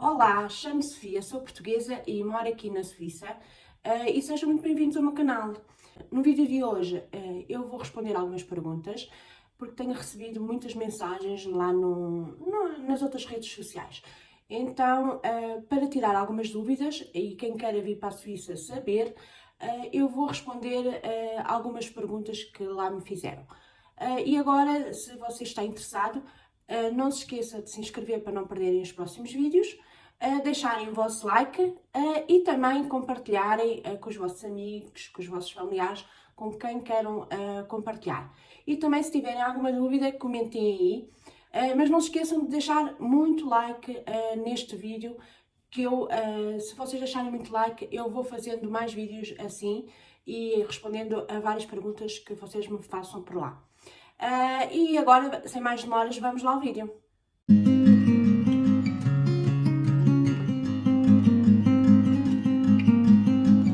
Olá, chamo-me Sofia, sou portuguesa e moro aqui na Suíça e sejam muito bem-vindos ao meu canal. No vídeo de hoje eu vou responder algumas perguntas porque tenho recebido muitas mensagens lá nas outras redes sociais. Então, para tirar algumas dúvidas e quem queira vir para a Suíça saber, eu vou responder algumas perguntas que lá me fizeram. E agora, se você está interessado, não se esqueça de se inscrever para não perderem os próximos vídeos, deixarem o vosso like e também compartilharem com os vossos amigos, com os vossos familiares, com quem queiram compartilhar. E também, se tiverem alguma dúvida, comentem aí. Mas não se esqueçam de deixar muito like neste vídeo, que se vocês deixarem muito like, eu vou fazendo mais vídeos assim e respondendo a várias perguntas que vocês me façam por lá. E agora, sem mais demoras, vamos lá ao vídeo.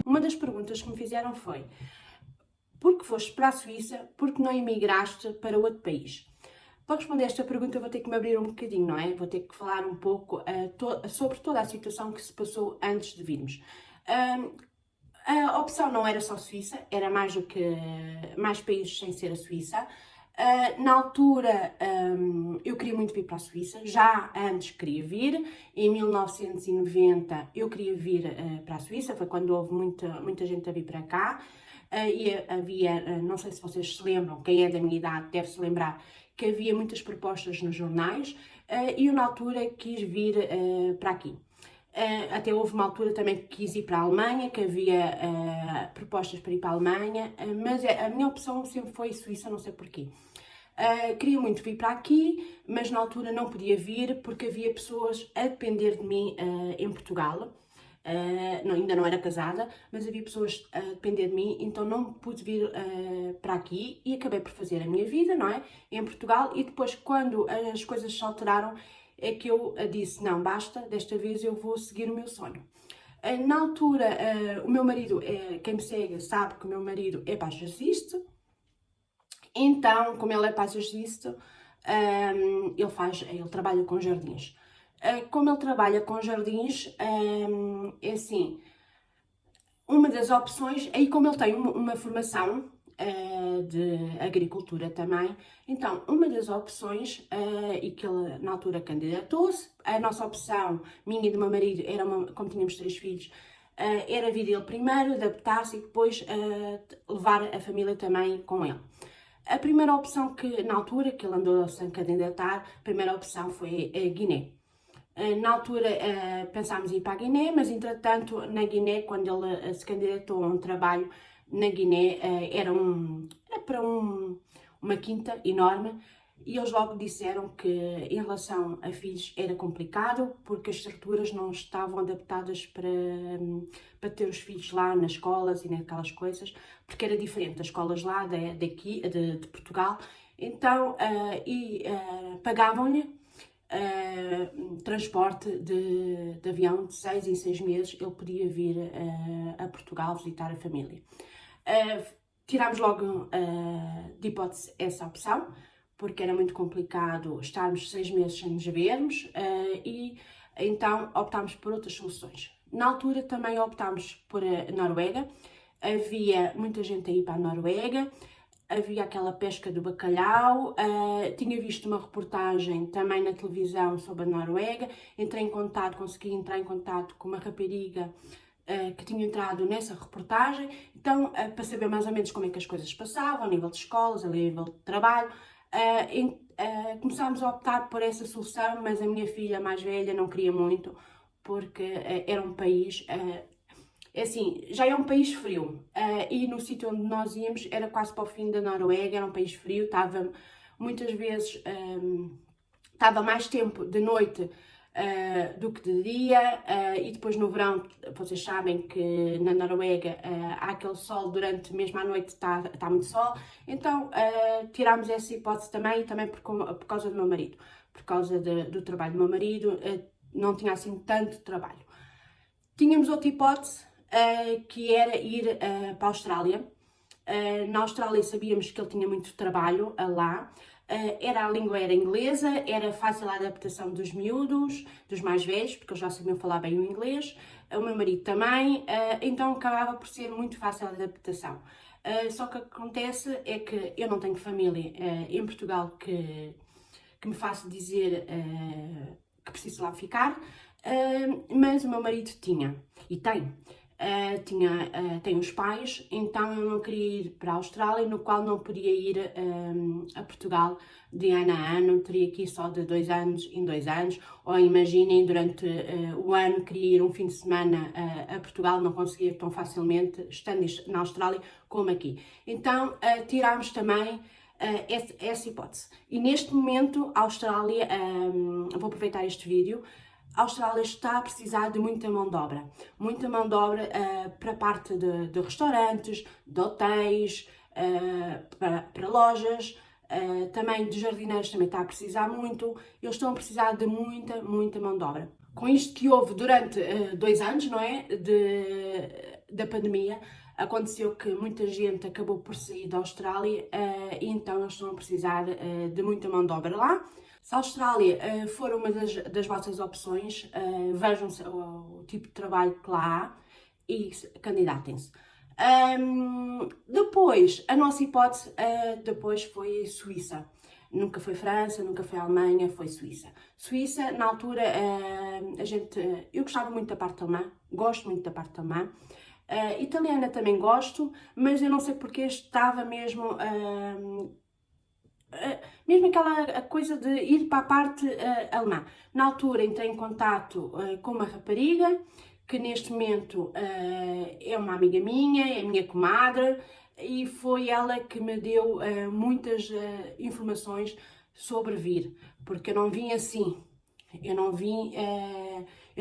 Uma das perguntas que me fizeram foi: por que foste para a Suíça, por que não emigraste para outro país? Para responder esta pergunta eu vou ter que me abrir um bocadinho, não é? Vou ter que falar um pouco sobre toda a situação que se passou antes de virmos. A opção não era só Suíça, era mais países sem ser a Suíça. Na altura eu queria muito vir para a Suíça, já antes queria vir, em 1990 eu queria vir para a Suíça, foi quando houve muita gente a vir para cá. E havia, não sei se vocês se lembram, quem é da minha idade deve se lembrar, que havia muitas propostas nos jornais e eu na altura quis vir para aqui. Até houve uma altura também que quis ir para a Alemanha, que havia propostas para ir para a Alemanha, mas a minha opção sempre foi Suíça, não sei porquê. Queria muito vir para aqui, mas na altura não podia vir porque havia pessoas a depender de mim em Portugal. Ainda não era casada, mas havia pessoas a depender de mim, então não pude vir para aqui e acabei por fazer a minha vida, não é? Em Portugal, e depois, quando as coisas se alteraram, é que eu disse: não, basta, desta vez eu vou seguir o meu sonho. Na altura, o meu marido, quem me segue sabe que o meu marido é paisagista, então, como ele é paisagista, ele trabalha com jardins. Como ele trabalha com jardins, é assim, uma das opções, aí como ele tem uma formação de agricultura também, então uma das opções, e que ele na altura candidatou-se, a nossa opção, minha e do meu marido, como tínhamos 3 filhos, era vir ele primeiro, adaptar-se e depois levar a família também com ele. A primeira opção que, na altura, que ele andou-se a candidatar, a primeira opção foi a Guiné. Na altura pensámos em ir para a Guiné, mas entretanto na Guiné, quando ele se candidatou a um trabalho na Guiné, era para uma quinta enorme e eles logo disseram que em relação a filhos era complicado porque as estruturas não estavam adaptadas para ter os filhos lá nas escolas e naquelas coisas, porque era diferente das escolas lá de Portugal. Então, pagavam-lhe transporte de avião de 6 em 6 meses, ele podia vir a Portugal visitar a família. Tirámos logo de hipótese essa opção, porque era muito complicado estarmos 6 meses sem nos vermos e então optámos por outras soluções. Na altura também optámos por a Noruega, havia muita gente a ir para a Noruega, havia aquela pesca do bacalhau, tinha visto uma reportagem também na televisão sobre a Noruega, consegui entrar em contato com uma rapariga que tinha entrado nessa reportagem, então para saber mais ou menos como é que as coisas passavam, a nível de escolas, a nível de trabalho, começámos a optar por essa solução, mas a minha filha mais velha não queria muito, porque era um país assim, já é um país frio e no sítio onde nós íamos era quase para o fim da Noruega, era um país frio, estava muitas vezes estava mais tempo de noite do que de dia e depois no verão, vocês sabem que na Noruega há aquele sol durante, mesmo à noite está muito sol, então tirámos essa hipótese também por causa do meu marido, por causa do trabalho do meu marido, não tinha assim tanto trabalho. Tínhamos outra hipótese, que era ir para a Austrália. Na Austrália sabíamos que ele tinha muito trabalho lá, a língua era inglesa, era fácil a adaptação dos miúdos, dos mais velhos, porque eles já sabiam falar bem o inglês, o meu marido também, então acabava por ser muito fácil a adaptação. Só que o que acontece é que eu não tenho família em Portugal que me faça dizer que preciso lá ficar, mas o meu marido tinha, e tem. Tem os pais, então eu não queria ir para a Austrália, no qual não podia ir a Portugal de ano a ano, teria que ir só de 2 anos em 2 anos, ou imaginem, durante o ano queria ir um fim de semana a Portugal, não conseguia tão facilmente, estando na Austrália como aqui. Então tirámos também essa hipótese. E neste momento a Austrália, vou aproveitar este vídeo, a Austrália está a precisar de muita mão de obra para a parte de restaurantes, de hotéis, para lojas, também de jardineiros também está a precisar muito, eles estão a precisar de muita mão de obra. Com isto que houve durante 2 anos, não é, da pandemia, aconteceu que muita gente acabou por sair da Austrália e então eles estão a precisar de muita mão de obra lá. Se a Austrália for uma das vossas opções, vejam o tipo de trabalho que lá há e candidatem-se. Depois, a nossa hipótese depois foi Suíça. Nunca foi França, nunca foi Alemanha, foi Suíça. Suíça, na altura, eu gostava muito da parte alemã, gosto muito da parte alemã. Italiana também gosto, mas eu não sei porque estava mesmo aquela coisa de ir para a parte alemã. Na altura entrei em contato com uma rapariga, que neste momento é uma amiga minha, é minha comadre, e foi ela que me deu muitas informações sobre vir, porque eu não vim assim. Eu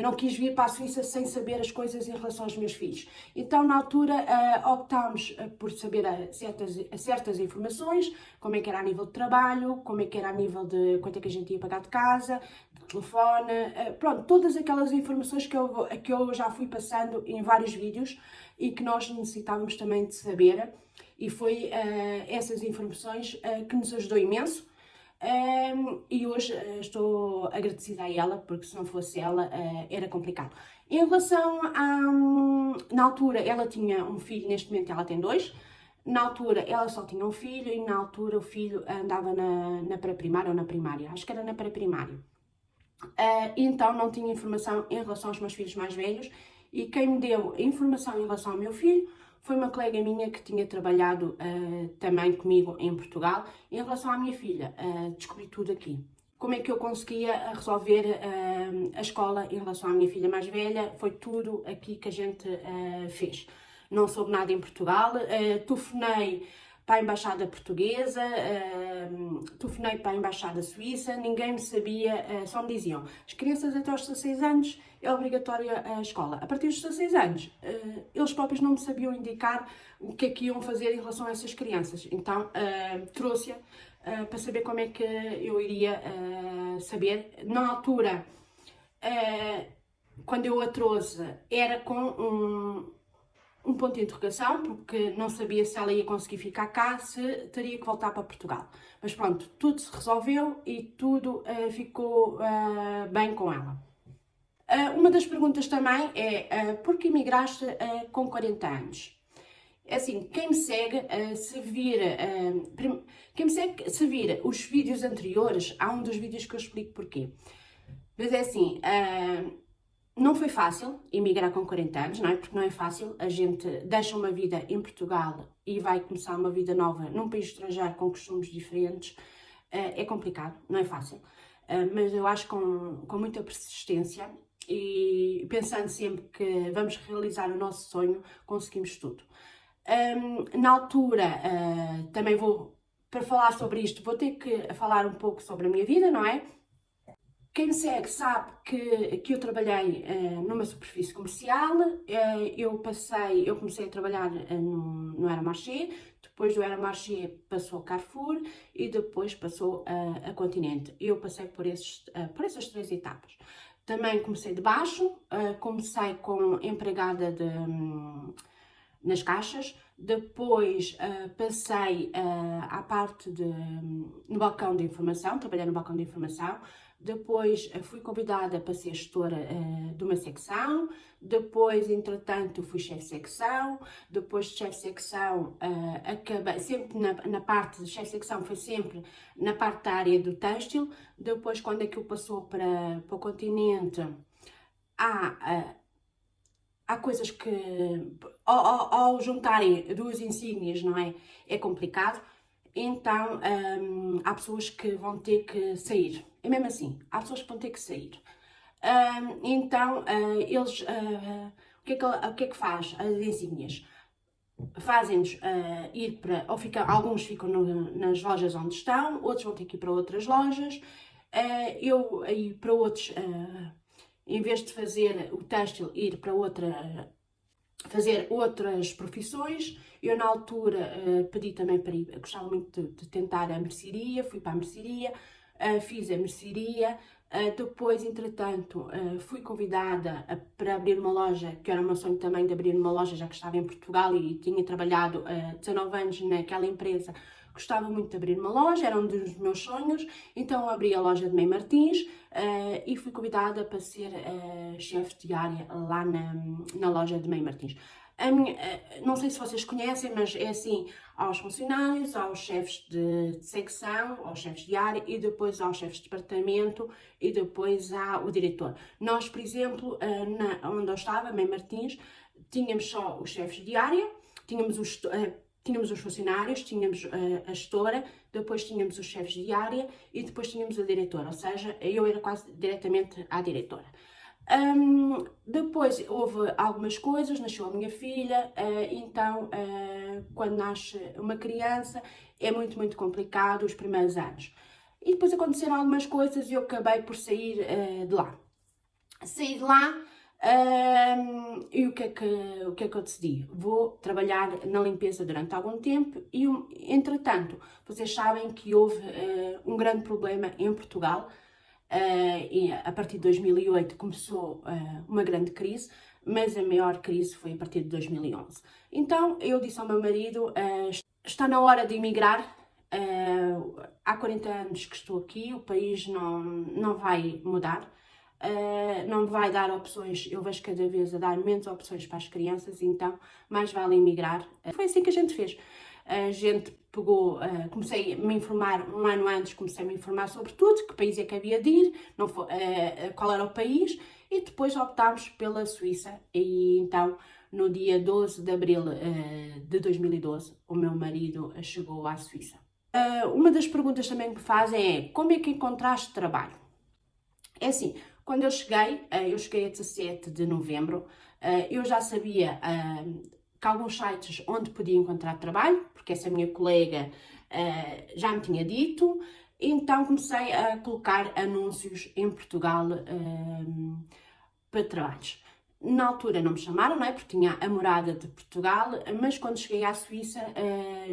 não quis vir para a Suíça sem saber as coisas em relação aos meus filhos. Então, na altura, optámos por saber certas informações, como é que era a nível de trabalho, como é que era a nível de quanto é que a gente ia pagar de casa, de telefone, pronto, todas aquelas informações que eu já fui passando em vários vídeos e que nós necessitávamos também de saber. E foi essas informações que nos ajudou imenso. E hoje estou agradecida a ela, porque se não fosse ela era complicado. Em relação na altura ela tinha um filho, neste momento ela tem 2. Na altura ela só tinha um filho e na altura o filho andava na pré-primária ou na primária, acho que era na pré-primária. Então não tinha informação em relação aos meus filhos mais velhos e quem me deu informação em relação ao meu filho foi uma colega minha que tinha trabalhado também comigo em Portugal. Em relação à minha filha, descobri tudo aqui. Como é que eu conseguia resolver a escola em relação à minha filha mais velha, foi tudo aqui que a gente fez. Não soube nada em Portugal, telefonei para a Embaixada Portuguesa, telefonei para a Embaixada Suíça, ninguém me sabia, só me diziam, as crianças até aos 16 anos é obrigatória a escola. A partir dos 16 anos, eles próprios não me sabiam indicar o que é que iam fazer em relação a essas crianças. Então, trouxe-a para saber como é que eu iria saber. Na altura, quando eu a trouxe, era com um ponto de interrogação, porque não sabia se ela ia conseguir ficar cá, se teria que voltar para Portugal. Mas pronto, tudo se resolveu e tudo ficou bem com ela. Uma das perguntas também é por que emigraste com 40 anos? É assim, quem me segue, se vir os vídeos anteriores, há um dos vídeos que eu explico porquê. Mas é assim, não foi fácil emigrar com 40 anos, não é? Porque não é fácil, a gente deixa uma vida em Portugal e vai começar uma vida nova num país estrangeiro com costumes diferentes, é complicado, não é fácil, mas eu acho que com muita persistência e pensando sempre que vamos realizar o nosso sonho, conseguimos tudo. Na altura, também para falar sobre isto, vou ter que falar um pouco sobre a minha vida, não é? Quem me segue sabe que eu trabalhei numa superfície comercial, eu comecei a trabalhar no Euromarché, depois do Euromarché passou a Carrefour e depois passou a Continente. Eu passei por essas 3 etapas. Também comecei de baixo, comecei como empregada nas caixas. Depois passei à parte no balcão de informação, trabalhei no balcão de informação. Depois fui convidada para ser gestora de uma secção. Depois, entretanto, fui chefe de secção. Depois de chefe de secção, acabei sempre na parte de chefe de secção, foi sempre na parte da área do têxtil. Depois, quando aquilo passou para o continente, há coisas que, ao juntarem duas insígnias, não é? É complicado. Então, há pessoas que vão ter que sair. É mesmo assim, há pessoas que vão ter que sair. Então, eles, o que é que faz as insígnias? Fazem-nos ir para, alguns ficam nas lojas onde estão, outros vão ter que ir para outras lojas. Eu, aí para outros, em vez de fazer o têxtil, ir para fazer outras profissões. Eu na altura pedi também para ir, gostava muito de tentar a mercearia, fui para a mercearia, fiz a mercearia. Depois, entretanto, fui convidada para abrir uma loja, que era o meu sonho também de abrir uma loja, já que estava em Portugal e tinha trabalhado 19 anos naquela empresa. Gostava muito de abrir uma loja, era um dos meus sonhos, então abri a loja de Mãe Martins e fui convidada para ser chefe de área lá na loja de Mãe Martins. Não sei se vocês conhecem, mas é assim, aos funcionários, aos chefes de secção, aos chefes de área e depois aos chefes de departamento e depois ao diretor. Nós, por exemplo, onde eu estava, Mãe Martins, tínhamos só os chefes de área, tínhamos os funcionários, tínhamos a gestora, depois tínhamos os chefes de área e depois tínhamos a diretora, ou seja, eu era quase diretamente à diretora. Depois houve algumas coisas, nasceu a minha filha, então quando nasce uma criança é muito, muito complicado os primeiros anos. E depois aconteceram algumas coisas e eu acabei por sair de lá. Saí de lá e o que é que eu decidi? Vou trabalhar na limpeza durante algum tempo e, entretanto, vocês sabem que houve um grande problema em Portugal. E a partir de 2008 começou uma grande crise, mas a maior crise foi a partir de 2011. Então eu disse ao meu marido, está na hora de emigrar, há 40 anos que estou aqui, o país não vai mudar, não vai dar opções, eu vejo cada vez a dar menos opções para as crianças, então mais vale emigrar. Foi assim que a gente fez. A gente pegou, comecei a me informar um ano antes, comecei a me informar sobre tudo, que país é que havia de ir, não foi, qual era o país, e depois optámos pela Suíça. E então, no dia 12 de abril de 2012, o meu marido chegou à Suíça. Uma das perguntas também que me fazem é, como é que encontraste trabalho? É assim, quando eu cheguei a 17 de novembro, eu já sabia que alguns sites onde podia encontrar trabalho, porque essa minha colega já me tinha dito, então comecei a colocar anúncios em Portugal para trabalhos. Na altura não me chamaram, não é? Porque tinha a morada de Portugal, mas quando cheguei à Suíça,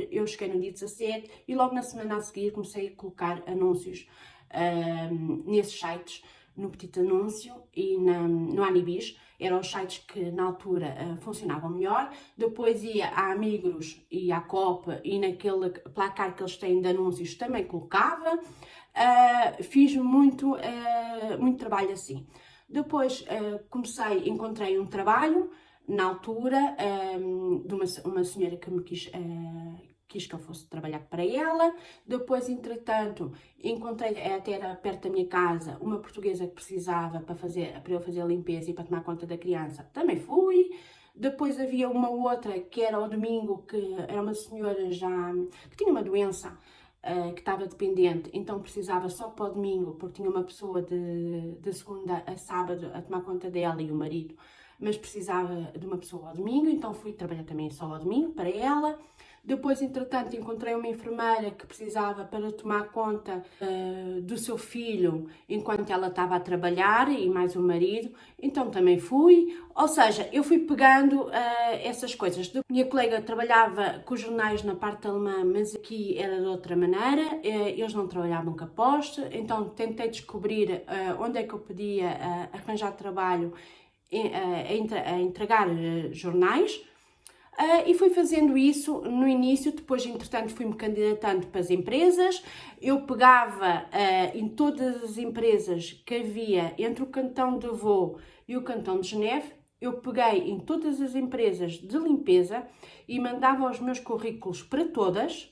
eu cheguei no dia 17 e logo na semana a seguir comecei a colocar anúncios nesses sites, no Petit Anúncio e no Anibis. Eram os sites que na altura funcionavam melhor. Depois ia à Migros e à Coop e naquele placar que eles têm de anúncios também colocava. Fiz muito trabalho assim. Depois encontrei um trabalho na altura de uma senhora que me quis que eu fosse trabalhar para ela. Depois, entretanto, encontrei, até era perto da minha casa, uma portuguesa que precisava para eu fazer a limpeza e para tomar conta da criança. Também fui. Depois havia uma outra que era ao domingo, que era uma senhora já que tinha uma doença, que estava dependente, então precisava só para o domingo, porque tinha uma pessoa de segunda a sábado a tomar conta dela e o marido, mas precisava de uma pessoa ao domingo, então fui trabalhar também só ao domingo para ela. Depois, entretanto, encontrei uma enfermeira que precisava para tomar conta do seu filho enquanto ela estava a trabalhar e mais o marido, então também fui. Ou seja, eu fui pegando essas coisas. Minha colega trabalhava com os jornais na parte alemã, mas aqui era de outra maneira, eles não trabalhavam com a poste, então tentei descobrir onde é que eu podia arranjar trabalho a entregar jornais. E fui fazendo isso no início, depois entretanto fui-me candidatando para as empresas. Eu pegava em todas as empresas que havia entre o cantão de Vaud e o cantão de Geneve, eu peguei em todas as empresas de limpeza e mandava os meus currículos para todas,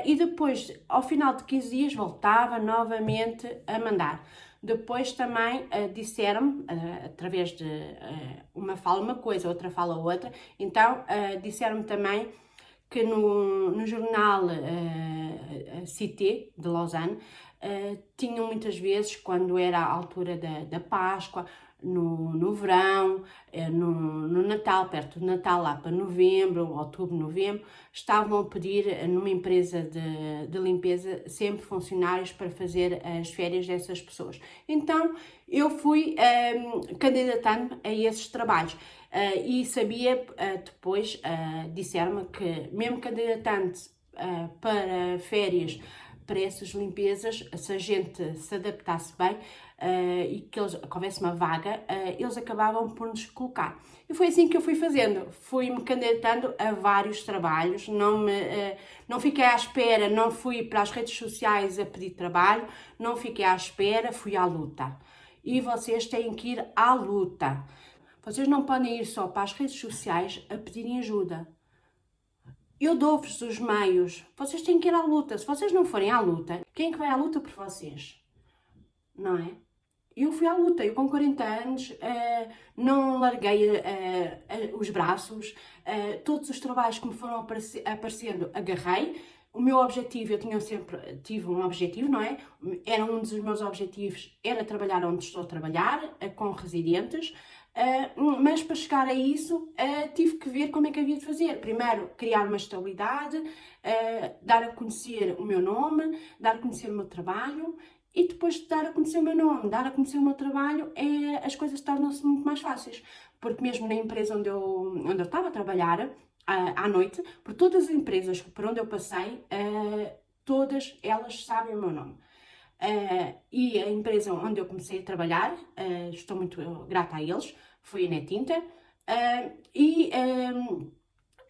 e depois, ao final de 15 dias, voltava novamente a mandar. Depois também disseram-me, através de uma fala uma coisa, outra fala outra, então disseram-me também que no jornal Cité, de Lausanne, tinham muitas vezes, quando era a altura da Páscoa, no verão, no Natal, perto do Natal, lá para novembro, outubro, novembro, estavam a pedir numa empresa de limpeza sempre funcionários para fazer as férias dessas pessoas. Então eu fui candidatando a esses trabalhos. E sabia, depois disseram-me que mesmo candidatando para férias para essas limpezas, se a gente se adaptasse bem e que houvesse uma vaga, eles acabavam por nos colocar. E foi assim que eu fui fazendo, fui-me candidatando a vários trabalhos, não fiquei à espera, não fui para as redes sociais a pedir trabalho, não fiquei à espera, fui à luta. E vocês têm que ir à luta. Vocês não podem ir só para as redes sociais a pedirem ajuda. Eu dou-vos os meios. Vocês têm que ir à luta. Se vocês não forem à luta, quem é que vai à luta por vocês? Não é? Eu fui à luta. Eu com 40 anos não larguei os braços. Todos os trabalhos que me foram aparecendo, agarrei. O meu objetivo, eu sempre tive um objetivo, não é? Era um dos meus objetivos, era trabalhar onde estou a trabalhar, com residentes. Mas para chegar a isso tive que ver como é que havia de fazer. Primeiro, criar uma estabilidade, dar a conhecer o meu nome, dar a conhecer o meu trabalho e depois de dar a conhecer o meu nome, dar a conhecer o meu trabalho, as coisas tornam-se muito mais fáceis. Porque mesmo na empresa onde eu estava a trabalhar, à noite, por todas as empresas por onde eu passei, todas elas sabem o meu nome. E a empresa onde eu comecei a trabalhar, estou muito grata a eles, foi a Netinta,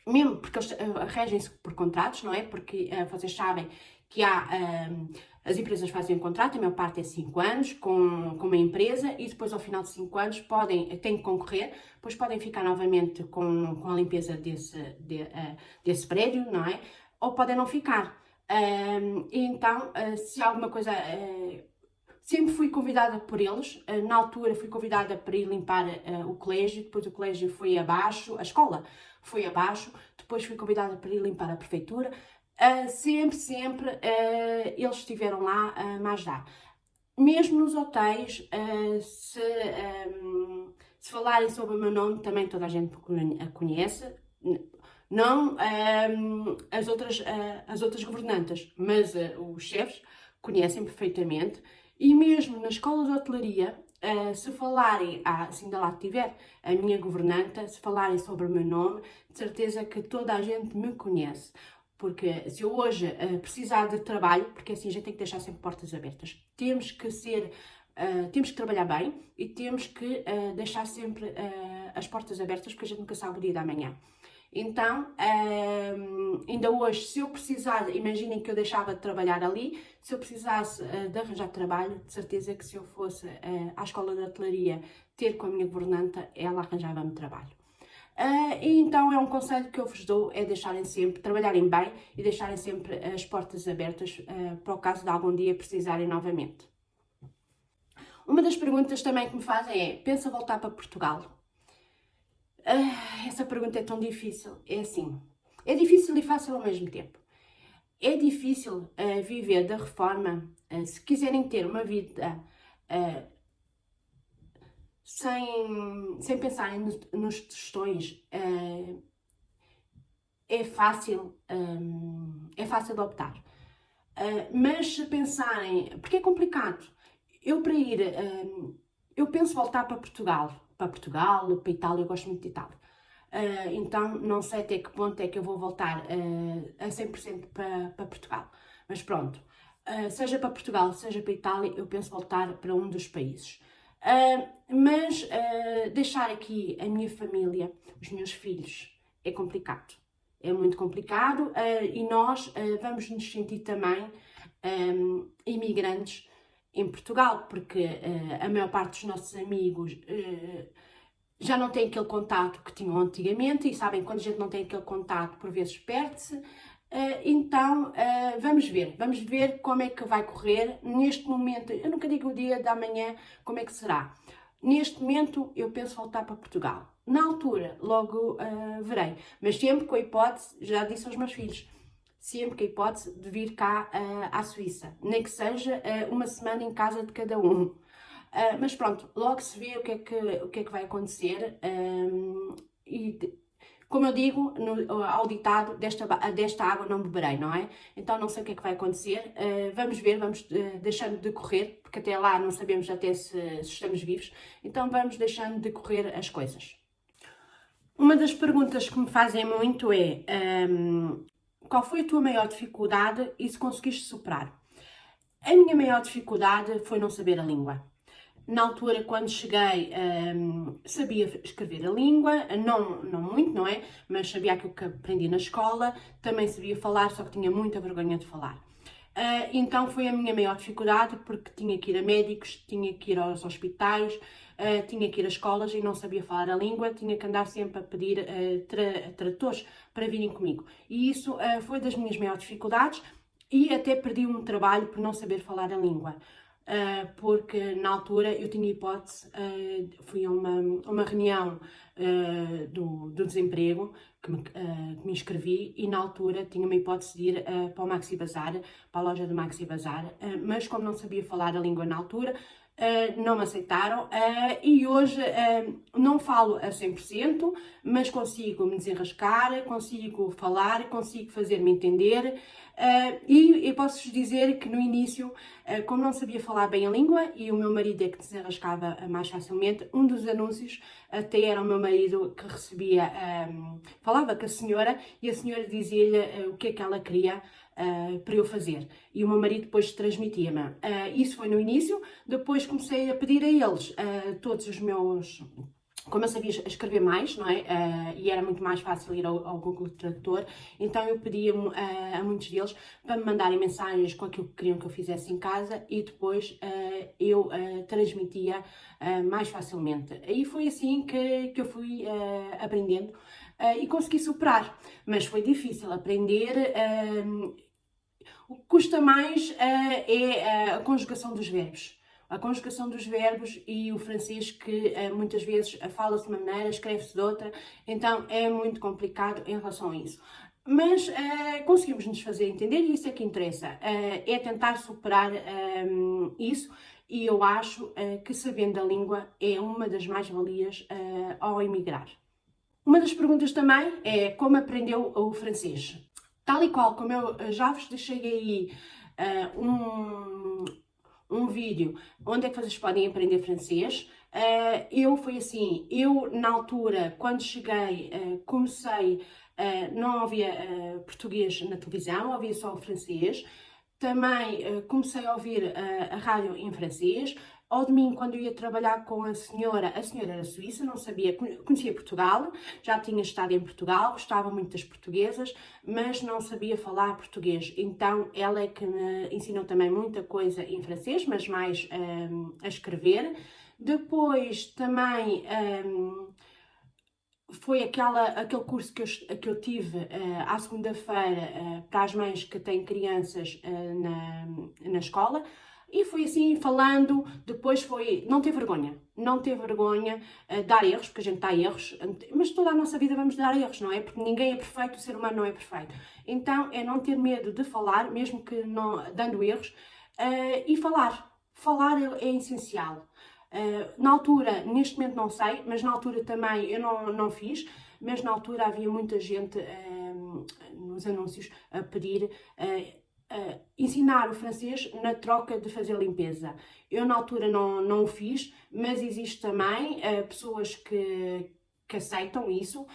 mesmo porque eles regem-se por contratos, não é? Porque vocês sabem que as empresas fazem um contrato, a maior parte é 5 anos com uma empresa e depois ao final de 5 anos têm que concorrer, depois podem ficar novamente com a limpeza desse prédio, não é? Ou podem não ficar. Então, se alguma coisa... sempre fui convidada por eles, na altura fui convidada para ir limpar o colégio, depois o colégio foi abaixo, a escola foi abaixo, depois fui convidada para ir limpar a prefeitura, sempre eles estiveram lá a me ajudar. Mesmo nos hotéis, se falarem sobre o meu nome, também toda a gente a conhece, não as outras governantas, mas os chefes conhecem perfeitamente. E mesmo na escola de hotelaria, se falarem, se ainda lá tiver a minha governanta, se falarem sobre o meu nome, de certeza que toda a gente me conhece. Porque se eu hoje precisar de trabalho, porque assim a gente tem que deixar sempre portas abertas, temos que trabalhar bem e temos que deixar sempre as portas abertas, porque a gente nunca sabe o dia da manhã. Então, ainda hoje, se eu precisar, imaginem que eu deixava de trabalhar ali, se eu precisasse de arranjar trabalho, de certeza que se eu fosse à escola de hotelaria ter com a minha governanta, ela arranjava-me trabalho. E então é um conselho que eu vos dou, é deixarem sempre, trabalharem bem e deixarem sempre as portas abertas para o caso de algum dia precisarem novamente. Uma das perguntas também que me fazem é, pensa voltar para Portugal? Essa pergunta é tão difícil. É assim, é difícil e fácil ao mesmo tempo. É difícil viver da reforma, se quiserem ter uma vida sem pensarem nos tostões, é fácil de optar. Mas se pensarem, porque é complicado, eu penso voltar para Portugal, para Itália, eu gosto muito de Itália. Então não sei até que ponto é que eu vou voltar a 100% para Portugal. Mas pronto, seja para Portugal, seja para Itália, eu penso voltar para um dos países. Mas deixar aqui a minha família, os meus filhos, é complicado. É muito complicado e nós vamos nos sentir também imigrantes em Portugal, porque a maior parte dos nossos amigos já não tem aquele contato que tinham antigamente, e sabem, quando a gente não tem aquele contato, por vezes perde-se. Então, vamos ver como é que vai correr. Neste momento, eu nunca digo o dia da manhã como é que será. Neste momento, eu penso voltar para Portugal. Na altura, logo verei. Mas sempre com a hipótese, já disse aos meus filhos, sempre com a hipótese de vir cá à Suíça. Nem que seja uma semana em casa de cada um. Mas pronto, logo se vê o que é que vai acontecer. Como eu digo ao ditado, desta água não beberei, não é? Então não sei o que é que vai acontecer. Vamos ver, vamos deixando de correr, porque até lá não sabemos até se estamos vivos. Então vamos deixando de correr as coisas. Uma das perguntas que me fazem muito é qual foi a tua maior dificuldade e se conseguiste superar? A minha maior dificuldade foi não saber a língua. Na altura, quando cheguei, sabia escrever a língua, não muito, não é? Mas sabia aquilo que aprendi na escola, também sabia falar, só que tinha muita vergonha de falar. Então foi a minha maior dificuldade, porque tinha que ir a médicos, tinha que ir aos hospitais, tinha que ir a escolas e não sabia falar a língua, tinha que andar sempre a pedir tradutores para virem comigo. E isso foi das minhas maiores dificuldades e até perdi um trabalho por não saber falar a língua. Porque na altura eu tinha hipótese, fui a uma reunião do desemprego que me inscrevi e na altura tinha uma hipótese de ir para o Maxi Bazar, para a loja do Maxi Bazar, mas como não sabia falar a língua na altura, não me aceitaram e hoje não falo a 100%, mas consigo me desenrascar, consigo falar, consigo fazer-me entender. E eu posso-vos dizer que no início, como não sabia falar bem a língua e o meu marido é que desenrascava mais facilmente, um dos anúncios até era o meu marido que recebia, falava com a senhora e a senhora dizia-lhe o que é que ela queria para eu fazer. E o meu marido depois transmitia-me. Isso foi no início, depois comecei a pedir a eles todos os meus... Como eu sabia escrever mais, não é? E era muito mais fácil ir ao Google Tradutor, então eu pedia a muitos deles para me mandarem mensagens com aquilo que queriam que eu fizesse em casa e depois eu transmitia mais facilmente. E foi assim que eu fui aprendendo e consegui superar. Mas foi difícil aprender. O que custa mais é a conjugação dos verbos. A conjugação dos verbos e o francês que muitas vezes fala-se de uma maneira, escreve-se de outra, então é muito complicado em relação a isso. Mas conseguimos nos fazer entender e isso é que interessa, é tentar superar isso e eu acho que sabendo a língua é uma das mais-valias ao emigrar. Uma das perguntas também é como aprendeu o francês. Tal e qual como eu já vos deixei aí um vídeo onde é que vocês podem aprender francês. Foi assim, eu na altura, quando cheguei, comecei, não havia português na televisão, havia só o francês. Também comecei a ouvir a rádio em francês. Ao domingo, quando eu ia trabalhar com a senhora era suíça, não sabia, conhecia Portugal, já tinha estado em Portugal, gostava muito das portuguesas, mas não sabia falar português. Então, ela é que me ensinou também muita coisa em francês, mas mais a escrever. Depois, também... foi aquele curso que eu tive à segunda-feira para as mães que têm crianças na escola e foi assim falando, depois foi, não ter vergonha, dar erros, porque a gente dá erros, mas toda a nossa vida vamos dar erros, não é? Porque ninguém é perfeito, o ser humano não é perfeito. Então é não ter medo de falar, mesmo que não, dando erros, e falar. Falar é essencial. Na altura, neste momento não sei, mas na altura também eu não fiz, mas na altura havia muita gente nos anúncios a pedir ensinar o francês na troca de fazer limpeza. Eu na altura não o fiz, mas existe também pessoas que aceitam isso,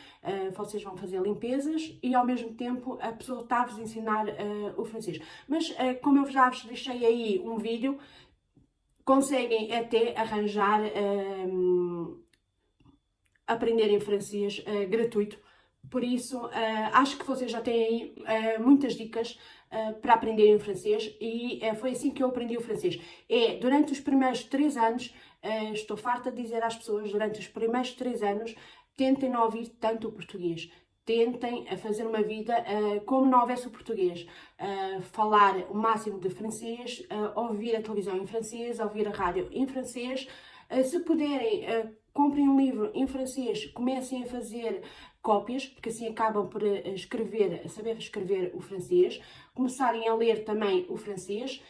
vocês vão fazer limpezas e ao mesmo tempo a pessoa está-vos a ensinar o francês. Mas como eu já vos deixei aí um vídeo, conseguem até arranjar, aprenderem francês gratuito. Por isso, acho que vocês já têm aí muitas dicas para aprenderem o francês e foi assim que eu aprendi o francês. Durante os primeiros 3 anos, estou farta de dizer às pessoas, durante os primeiros 3 anos, tentem não ouvir tanto o português. Tentem fazer uma vida como não houvesse o português. Falar o máximo de francês, ouvir a televisão em francês, ouvir a rádio em francês. Se puderem, comprem um livro em francês, comecem a fazer cópias, porque assim acabam por saber escrever o francês, começarem a ler também o francês.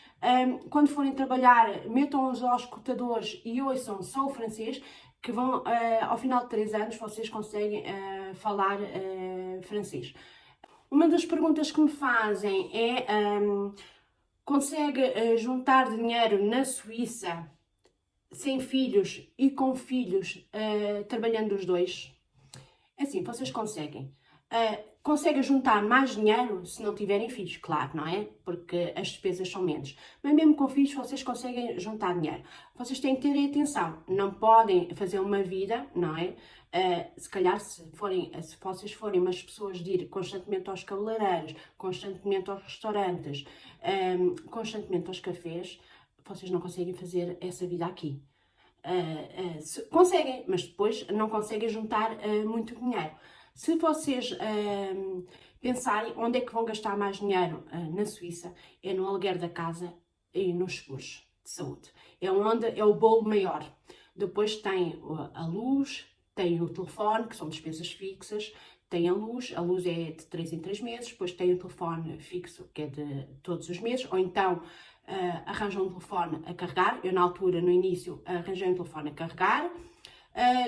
Quando forem trabalhar, metam-os aos escutadores e ouçam só o francês, que vão, ao final de 3 anos, vocês conseguem falar francês. Uma das perguntas que me fazem é: consegue juntar dinheiro na Suíça sem filhos e com filhos, trabalhando os dois? Assim, vocês conseguem. Conseguem juntar mais dinheiro se não tiverem filhos, claro, não é? Porque as despesas são menos. Mas mesmo com filhos, vocês conseguem juntar dinheiro. Vocês têm que ter atenção. Não podem fazer uma vida, não é? Se calhar, se vocês forem umas pessoas de ir constantemente aos cabeleireiros, constantemente aos restaurantes, constantemente aos cafés, vocês não conseguem fazer essa vida aqui. Conseguem, mas depois não conseguem juntar muito dinheiro. Se vocês pensarem onde é que vão gastar mais dinheiro na Suíça, é no aluguer da casa e nos seguros de saúde. É onde é o bolo maior. Depois tem a luz, tem o telefone, que são despesas fixas, tem a luz é de 3 em 3 meses, depois tem o telefone fixo, que é de todos os meses, ou então arranjam um telefone a carregar. Eu, na altura, no início, arranjei um telefone a carregar.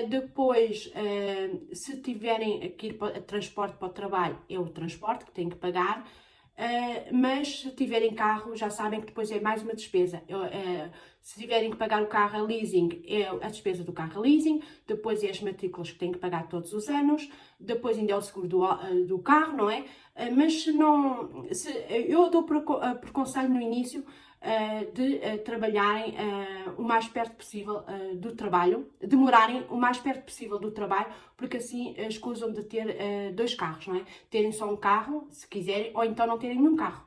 Depois, se tiverem que ir para transporte para o trabalho, é o transporte que têm que pagar. Mas se tiverem carro, já sabem que depois é mais uma despesa. Se tiverem que pagar o carro a leasing, é a despesa do carro a leasing, depois é as matrículas que têm que pagar todos os anos, depois ainda é o seguro do carro, não é? Mas eu dou por conselho no início de trabalharem o mais perto possível do trabalho, de morarem o mais perto possível do trabalho, porque assim escusam de ter 2 carros, não é? Terem só um carro, se quiserem, ou então não terem nenhum carro.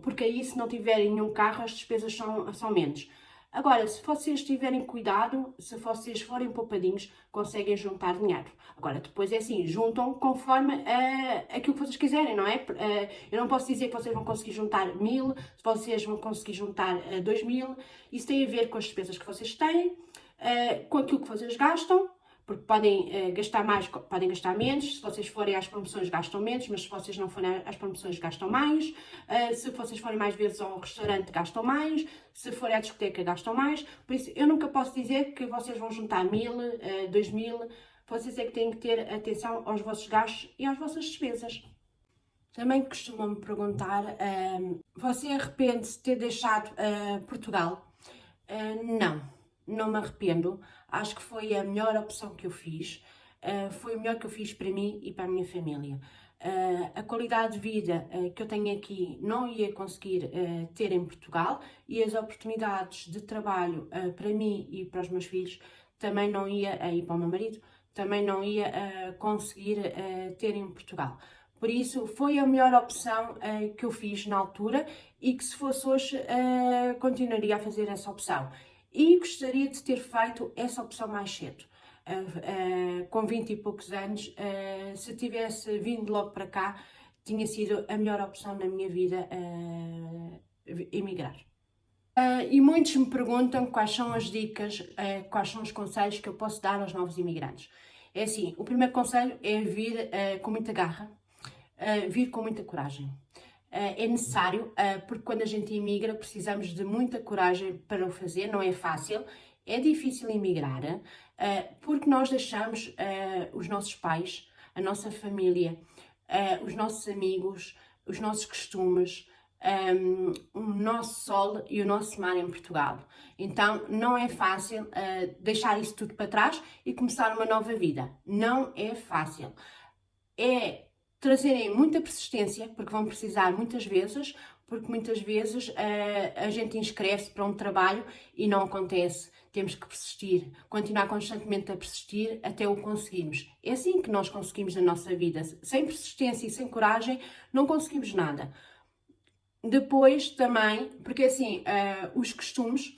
Porque aí, se não tiverem nenhum carro, as despesas são menos. Agora, se vocês tiverem cuidado, se vocês forem poupadinhos, conseguem juntar dinheiro. Agora, depois é assim, juntam conforme aquilo que vocês quiserem, não é? Eu não posso dizer que vocês vão conseguir juntar 1000, se vocês vão conseguir juntar 2000. Isso tem a ver com as despesas que vocês têm, com aquilo que vocês gastam, porque podem gastar mais, podem gastar menos. Se vocês forem às promoções, gastam menos, mas se vocês não forem às promoções, gastam mais. Se vocês forem mais vezes ao restaurante, gastam mais. Se forem à discoteca, gastam mais. Por isso, eu nunca posso dizer que vocês vão juntar 1000, 2000. Vocês é que têm que ter atenção aos vossos gastos e às vossas despesas. Também costumam-me perguntar, você arrepende-se de ter deixado Portugal? Não me arrependo. Acho que foi a melhor opção que eu fiz. Foi o melhor que eu fiz para mim e para a minha família. A qualidade de vida que eu tenho aqui não ia conseguir ter em Portugal, e as oportunidades de trabalho para mim e para os meus filhos também não ia, e para o meu marido, também não ia conseguir ter em Portugal. Por isso, foi a melhor opção que eu fiz na altura, e que, se fosse hoje, continuaria a fazer essa opção. E gostaria de ter feito essa opção mais cedo, com 20 e poucos anos. Se tivesse vindo logo para cá, tinha sido a melhor opção na minha vida, emigrar. E muitos me perguntam quais são as dicas, quais são os conselhos que eu posso dar aos novos imigrantes. É assim, o primeiro conselho é vir com muita garra, vir com muita coragem. É necessário, porque quando a gente imigra precisamos de muita coragem para o fazer. Não é fácil, é difícil imigrar, porque nós deixamos os nossos pais, a nossa família, os nossos amigos, os nossos costumes, o nosso sol e o nosso mar em Portugal. Então não é fácil deixar isso tudo para trás e começar uma nova vida. Não é fácil. É trazerem muita persistência, porque vão precisar muitas vezes, porque muitas vezes a gente inscreve-se para um trabalho e não acontece. Temos que persistir, continuar constantemente a persistir até o conseguirmos. É assim que nós conseguimos na nossa vida. Sem persistência e sem coragem, não conseguimos nada. Depois também, porque assim, os costumes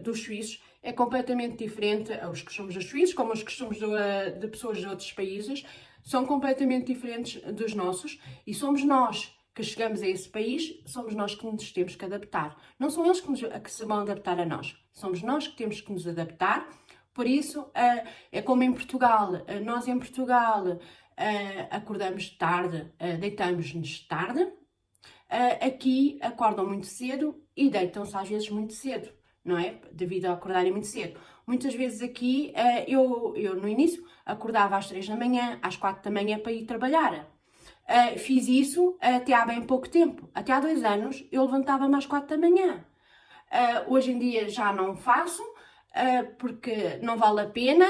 dos suíços é completamente diferente, os costumes dos suíços, como os costumes de pessoas de outros países, são completamente diferentes dos nossos e somos nós que chegamos a esse país, somos nós que nos temos que adaptar. Não são eles que se vão adaptar a nós, somos nós que temos que nos adaptar. Por isso, é como em Portugal, nós em Portugal acordamos tarde, deitamos-nos tarde. Aqui acordam muito cedo e deitam-se às vezes muito cedo, não é? Devido a acordarem muito cedo. Muitas vezes aqui, eu no início acordava às 3 da manhã, às 4 da manhã para ir trabalhar. Fiz isso até há bem pouco tempo. Até há 2 anos eu levantava-me às 4 da manhã. Hoje em dia já não faço, porque não vale a pena,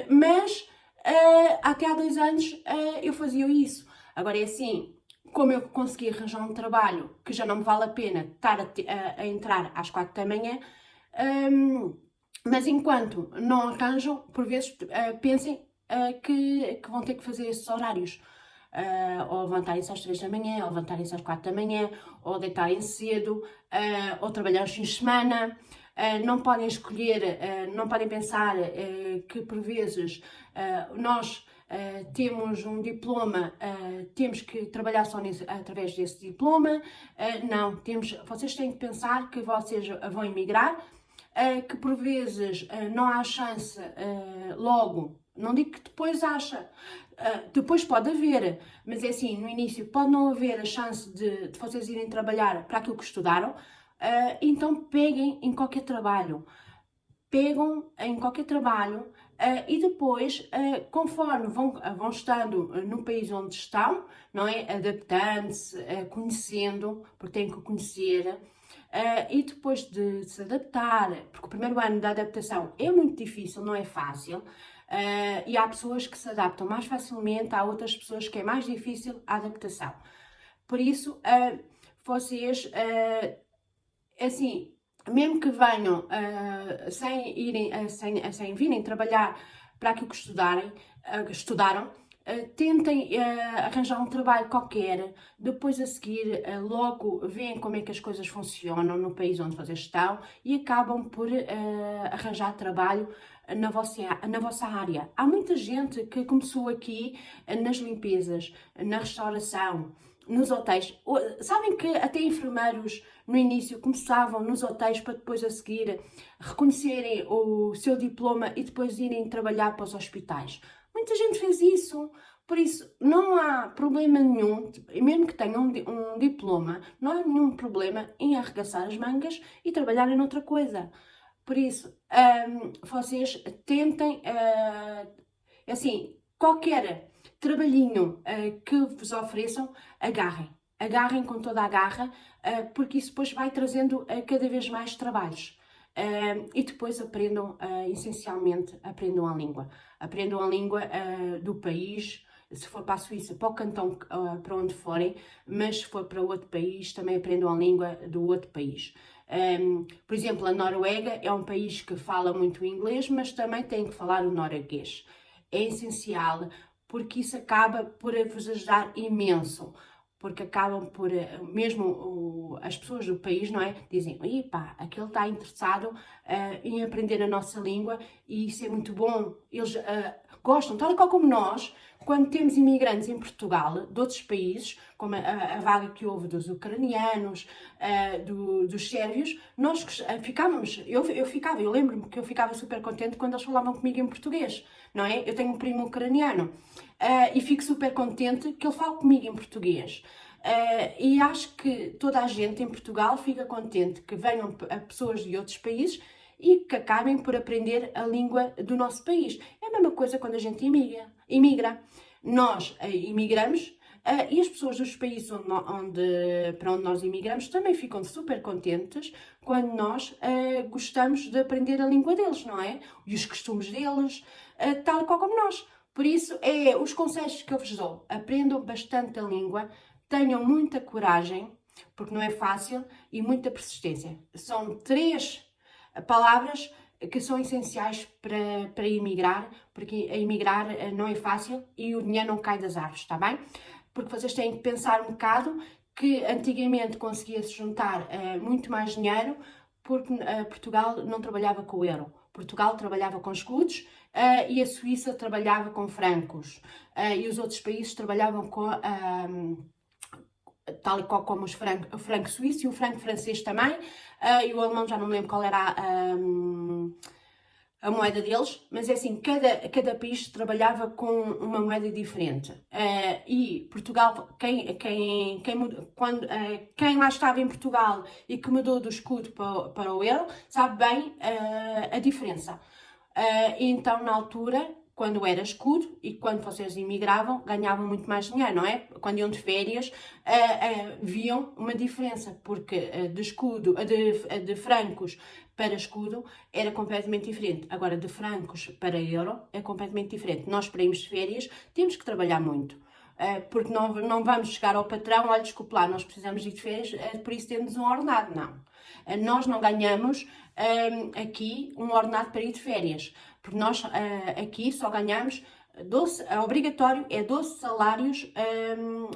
mas até há 2 anos eu fazia isso. Agora é assim, como eu consegui arranjar um trabalho que já não me vale a pena estar a entrar às 4 da manhã, mas enquanto não arranjam, por vezes pensem que vão ter que fazer esses horários. Ou levantarem-se às 3 da manhã, ou levantarem-se às 4 da manhã, ou deitarem cedo, ou trabalhar os fins de semana. Não podem escolher, não podem pensar que por vezes nós temos um diploma, temos que trabalhar só através desse diploma. Não, vocês têm que pensar que vocês vão emigrar, que por vezes não há chance logo, não digo que depois acha, depois pode haver, mas é assim, no início pode não haver a chance de vocês irem trabalhar para aquilo que estudaram, então peguem em qualquer trabalho. Pegam em qualquer trabalho e depois, conforme vão estando no país onde estão, não é? Adaptando-se, conhecendo, porque têm que conhecer, e depois de se adaptar, porque o primeiro ano da adaptação é muito difícil, não é fácil, e há pessoas que se adaptam mais facilmente, há outras pessoas que é mais difícil a adaptação. Por isso, vocês, assim, mesmo que venham sem virem trabalhar para aquilo que estudaram, tentem arranjar um trabalho qualquer, depois a seguir logo veem como é que as coisas funcionam no país onde vocês estão e acabam por arranjar trabalho na vossa área. Há muita gente que começou aqui nas limpezas, na restauração, nos hotéis. Sabem que até enfermeiros no início começavam nos hotéis para depois a seguir reconhecerem o seu diploma e depois irem trabalhar para os hospitais. Muita gente fez isso, por isso não há problema nenhum, mesmo que tenham um diploma, não há nenhum problema em arregaçar as mangas e trabalharem noutra coisa. Por isso, vocês tentem, assim, qualquer trabalhinho que vos ofereçam, agarrem com toda a garra, porque isso depois vai trazendo cada vez mais trabalhos. E depois essencialmente, aprendam a língua do país. Se for para a Suíça, para o cantão, para onde forem, mas se for para outro país, também aprendam a língua do outro país. Por exemplo, a Noruega é um país que fala muito inglês, mas também tem que falar o norueguês. É essencial, porque isso acaba por vos ajudar imenso. Porque acabam por, mesmo as pessoas do país, não é? Dizem, epá, aquele está interessado em aprender a nossa língua e isso é muito bom. Eles gostam, tal e qual como nós, quando temos imigrantes em Portugal, de outros países, como a vaga que houve dos ucranianos, dos sérvios, nós ficávamos, eu lembro-me que eu ficava super contente quando eles falavam comigo em português, não é? Eu tenho um primo ucraniano e fico super contente que ele fale comigo em português. E acho que toda a gente em Portugal fica contente que venham pessoas de outros países e que acabem por aprender a língua do nosso país. É a mesma coisa quando a gente imigra. Nós imigramos e as pessoas dos países para onde nós imigramos também ficam super contentes quando nós gostamos de aprender a língua deles, não é? E os costumes deles, tal e qual como nós. Por isso, os conselhos que eu vos dou, aprendam bastante a língua, tenham muita coragem, porque não é fácil, e muita persistência. São 3 palavras que são essenciais para emigrar, porque a emigrar não é fácil e o dinheiro não cai das árvores, está bem? Porque vocês têm que pensar um bocado que antigamente conseguia-se juntar muito mais dinheiro, porque Portugal não trabalhava com o euro. Portugal trabalhava com escudos e a Suíça trabalhava com francos. E os outros países trabalhavam com tal e qual como o franco suíço e o franco francês também, e o alemão já não me lembro qual era a moeda deles, mas é assim, cada país trabalhava com uma moeda diferente. E Portugal, quem lá estava em Portugal e que mudou do escudo para o euro, sabe bem a diferença. Então, na altura, quando era escudo e quando vocês imigravam, ganhavam muito mais dinheiro, não é? Quando iam de férias, viam uma diferença, porque de escudo, de francos para escudo era completamente diferente. Agora, de francos para euro é completamente diferente. Nós, para irmos de férias, temos que trabalhar muito. Porque não vamos chegar ao patrão, olha, desculpe lá, nós precisamos de ir de férias, por isso temos um ordenado. Não. Nós não ganhamos aqui um ordenado para ir de férias, porque nós aqui só ganhamos 12, obrigatório é 12 salários,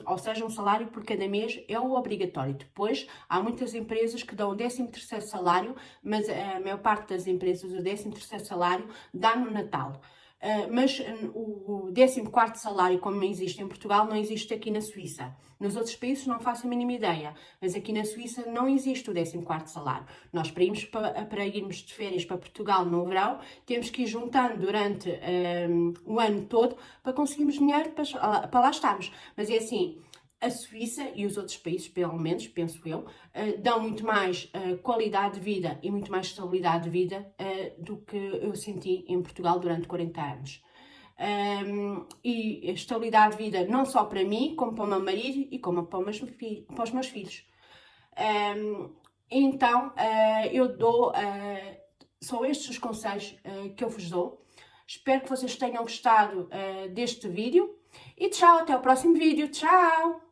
ou seja, um salário por cada mês é o obrigatório. Depois, há muitas empresas que dão o 13º salário, mas a maior parte das empresas o 13º salário dá no Natal. Mas o 14º salário, como existe em Portugal, não existe aqui na Suíça. Nos outros países não faço a mínima ideia, mas aqui na Suíça não existe o 14º salário. Nós, para irmos de férias para Portugal no verão, temos que ir juntando durante o ano todo para conseguirmos dinheiro para lá estarmos. Mas é assim, a Suíça e os outros países, pelo menos, penso eu, dão muito mais qualidade de vida e muito mais estabilidade de vida do que eu senti em Portugal durante 40 anos. E estabilidade de vida não só para mim, como para o meu marido e como para os meus filhos. Então, eu dou, são estes os conselhos que eu vos dou. Espero que vocês tenham gostado deste vídeo e tchau, até o próximo vídeo, tchau!